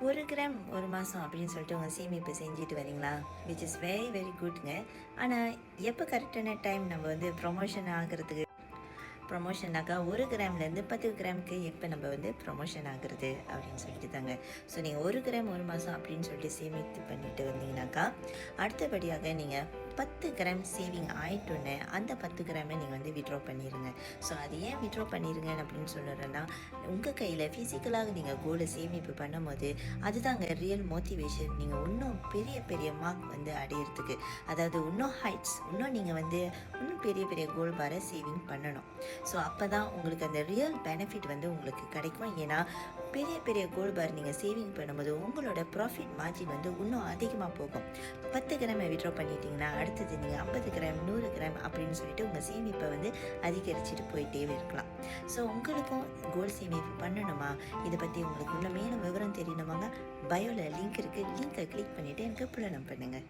1 gram 1 மாதம் அப்படின்னு சொல்லிட்டு உங்கள் சேமிப்பு செஞ்சுட்டு வரீங்களா? விச் இஸ் வெரி வெரி குட்ங்க. ஆனால் எப்போ கரெக்டான டைம் நம்ம வந்து ப்ரொமோஷன் ஆகிறதுக்கு ப்ரொமோஷனாக்கா 1 கிராம்லேருந்து 10 கிராமுக்கு எப்போ நம்ம வந்து ப்ரொமோஷன் ஆகுறது அப்படின்னு சொல்லிட்டு தாங்க. ஸோ நீங்கள் 1 கிராம் 1 மாதம் அப்படின்னு சொல்லிட்டு சேமித்து பண்ணிட்டு வந்தீங்கன்னாக்கா, அடுத்தபடியாக நீங்கள் 10 கிராம் சேவிங் ஆயிட்டோன்னே அந்த 10 கிராமை நீங்கள் வந்து விட்ரா பண்ணிடுங்க. ஸோ அது ஏன் விட்ரா பண்ணிடுங்க அப்படின்னு சொல்லுறேன்னா, உங்கள் கையில் ஃபிசிக்கலாக நீங்கள் கோல்டை சேமிப்பு பண்ணும்போது அதுதாங்க ரியல் மோட்டிவேஷன். நீங்கள் இன்னும் பெரிய பெரிய மார்க் வந்து அடையிறதுக்கு, அதாவது இன்னும் ஹைட்ஸ், இன்னும் நீங்கள் வந்து இன்னும் பெரிய பெரிய கோல் பாரை சேவிங் பண்ணணும். ஸோ அப்போ தான் உங்களுக்கு அந்த ரியல் பெனிஃபிட் வந்து உங்களுக்கு கிடைக்கும். ஏன்னா பெரிய பெரிய கோல்ட் பார் நீங்கள் சேவிங் பண்ணும்போது உங்களோட ப்ராஃபிட் மார்ஜின் வந்து இன்னும் அதிகமாக போகும். 10 கிராமை விட்ரா பண்ணிட்டீங்கன்னா அடுத்தது நீங்கள் 50 கிராம் 100 கிராம் அப்படின்னு சொல்லிட்டு உங்கள் சேமிப்பை வந்து அதிகரிச்சுட்டு போயிட்டே இருக்கலாம். ஸோ உங்களுக்கும் கோல்ட் சேமிப்பு பண்ணணுமா? இதை பற்றி உங்களுக்கு இன்னும் மேலும் விவரம் தெரியணுமாங்க? பயோவில் லிங்க் இருக்குது. லிங்கை கிளிக் பண்ணிவிட்டு எனக்கு புலனம் பண்ணுங்கள்.